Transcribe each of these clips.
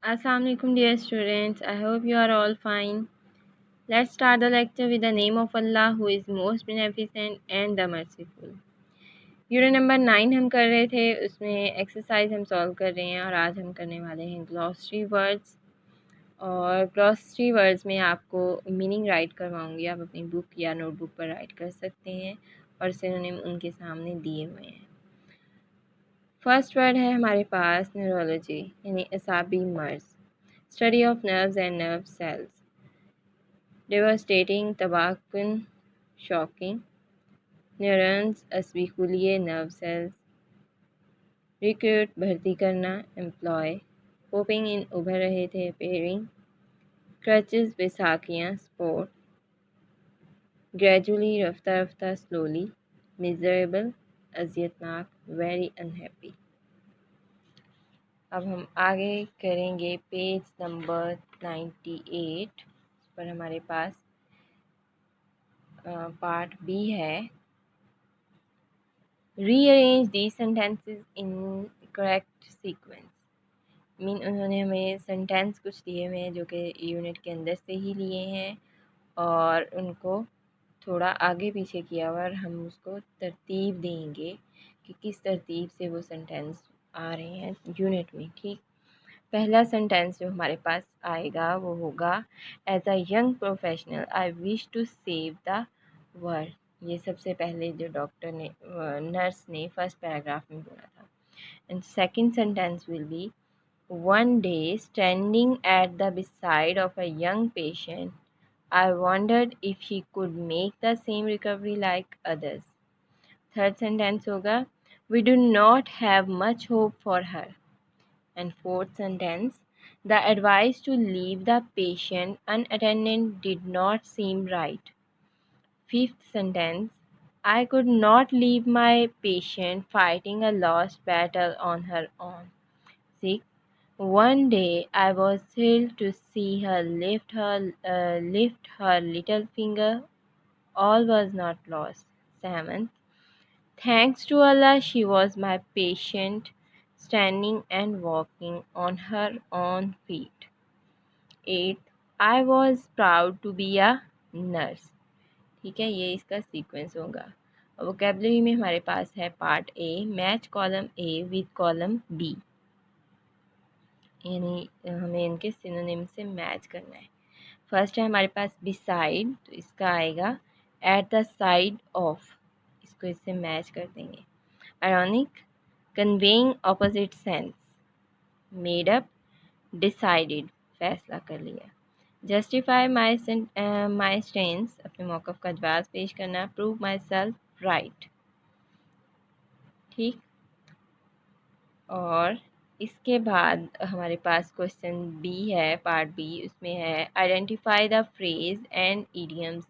Assalamu alaikum dear students. I hope you are all fine. Let's start the lecture with the name of Allah who is most beneficent and the merciful. Unit number 9 हम कर रहे थे, उसमें exercise हम solve कर रहे हैं और आज हम करने वाले हैं ग्लॉसरी वर्ड्स। और ग्लॉसरी वर्ड्स में आपको मीनिंग राइट करवाऊंगी। आप अपनी बुक या नोटबुक पर राइट कर सकते हैं और सिनोनिम उनके सामने दिए हुए हैं। फर्स्ट वर्ड है हमारे पास न्यूरोलॉजी यानी असाबी मर्ज, study of nerves and nerve cells, devastating, तबाहकुन, शॉकिंग, न्यूरॉन्स, असबी कुलिये, नर्व सेल्स, रिक्रूट, भर्ती करना, एम्प्लॉय, पोपिंग इन, उभर रहे थे, पेयरिंग, क्रचेस, बैसाखियाँ, स्पोर्ट, ग्रेजुअली, रफ्ता रफ्ता, स्लोली, मिजरेबल, अजियतनाक, वेरी अनहैप्पी। अब हम आगे करेंगे पेज नंबर 98 पर हमारे पास पार्ट बी है। Rearrange the sentences in correct sequence. Mean उन्होंने हमें सेंटेंस कुछ दिए हुए हैं जो कि यूनिट के अंदर से ही लिए हैं और उनको थोड़ा आगे पीछे किया हुआ और हम उसको तरतीब देंगे कि किस तरतीब से वो सेंटेंस आ रहे हैं यूनिट में। ठीक, पहला सेंटेंस जो हमारे पास आएगा वो होगा as a young professional I wish to save the world. ये सबसे पहले जो डॉक्टर ने नर्स ने फर्स्ट पैराग्राफ में बोला था। And second sentence will be one day standing at the beside of a young patient I wondered if he could make the same recovery like others. Third sentence होगा we do not have much hope for her. And fourth sentence, the advice to leave the patient unattended did not seem right. Fifth sentence, I could not leave my patient fighting a lost battle on her own. Sixth, one day I was thrilled to see her lift her little finger. All was not lost. Seventh, thanks to Allah, she was my patient, standing and walking on her own feet. 8. I was proud to be a nurse. ठीक है, ये इसका sequence होगा। Vocabulary में हमारे पास है part A, match column A with column B, यानी हमें इनके सिनोनिम से मैच करना है। फर्स्ट है हमारे पास बिसाइड, तो इसका आएगा एट द साइड ऑफ, इसको इससे मैच कर देंगे। Ironic, conveying opposite sense. Made up, decided, फैसला कर लिया। Justify my stance, अपने मौक़िफ़ का जवाब पेश करना। Prove myself right, ठीक। और इसके बाद हमारे पास क्वेश्चन बी है, पार्ट बी, उसमें है identify the phrase and idioms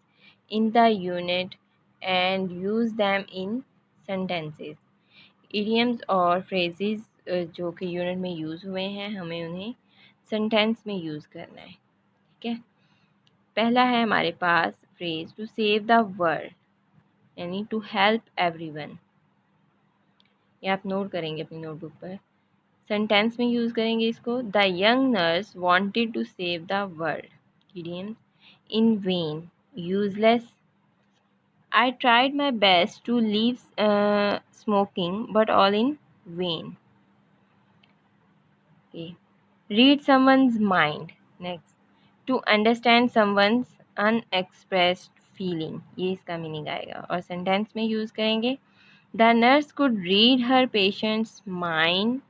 in the unit and use them in sentences. Idioms और फ्रेजेस जो कि यूनिट में यूज़ हुए हैं हमें उन्हें सेंटेंस में यूज़ करना है। ठीक है, पहला है हमारे पास phrase to save the world, यानी टू हेल्प एवरीवन। ये आप नोट करेंगे अपनी नोटबुक पर। सेंटेंस में यूज़ करेंगे इसको। The young nurse wanted to save the world. Idioms in vain, useless, I tried my best to leave smoking, but all in vain. Okay. Read someone's mind. Next, to understand someone's unexpressed feeling. ये इसका meaning आएगा और sentence में use करेंगे। The nurse could read her patient's mind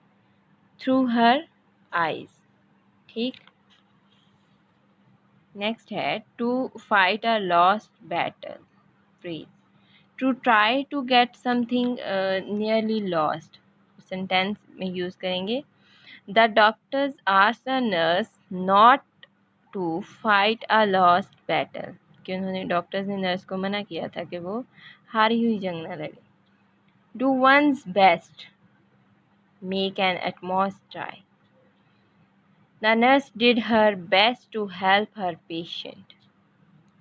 through her eyes. ठीक। Next है to fight a lost battle. Phrase, to try to get something nearly lost. Sentence में use करेंगे। The doctors asked the nurse not to fight a lost battle. कि उन्होंने doctors ने nurse को मना किया था कि वो हारी हुई जंग न लड़े। Do one's best, make an utmost try. The nurse did her best to help her patient.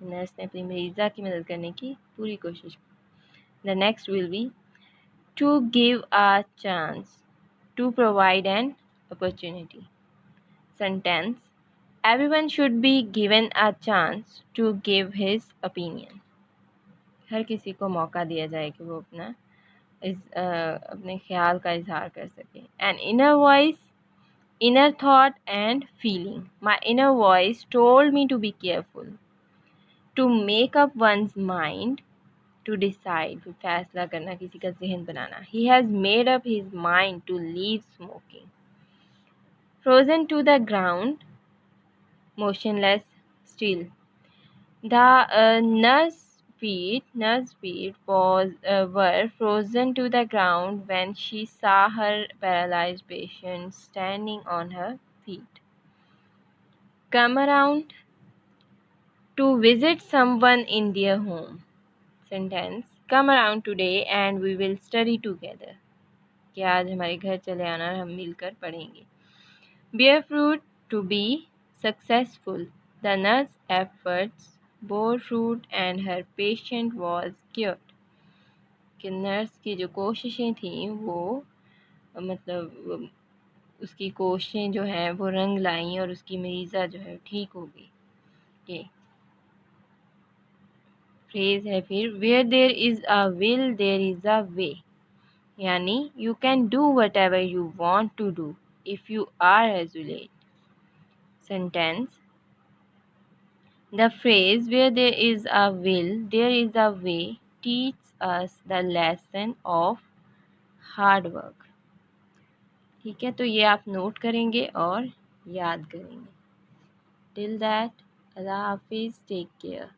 Nurse ने अपनी मरीज़ा की मदद करने की पूरी कोशिश की। The next will be to give a chance, to provide an opportunity. Sentence. Everyone should be given a chance to give his opinion. हर किसी को मौका दिया जाए कि वो अपने ख्याल का इजहार कर सके. An inner voice, inner thought and feeling. My inner voice told me to be careful, to make up one's mind, to decide, फिर फैसला करना, किसी का जहन बनाना. He has made up his mind to leave smoking. Frozen to the ground, motionless, still. The nurse feet were frozen to the ground when she saw her paralyzed patient standing on her feet. Come around to visit someone in their home. Sentence. Come around today and we will study together. कि आज हमारे घर चले आना और हम मिलकर पढ़ेंगे. Bear fruit to be successful. The nurse's efforts bore fruit and her patient was cured. कि नर्स की जो कोशिशें थीं वो मतलब उसकी कोशिशें जो हैं वो रंग लाईं और उसकी मरीज़ा जो है ठीक हो गई. ये फ्रेज़ है फिर. Where there is a will there is a way. यानी you can do whatever you want to do if you are resolute. Sentence. The phrase where there is a will there is a way teaches us the lesson of hard work. ठीक है, तो ये आप note करेंगे और याद करेंगे. Till that, Allah Hafiz, take care.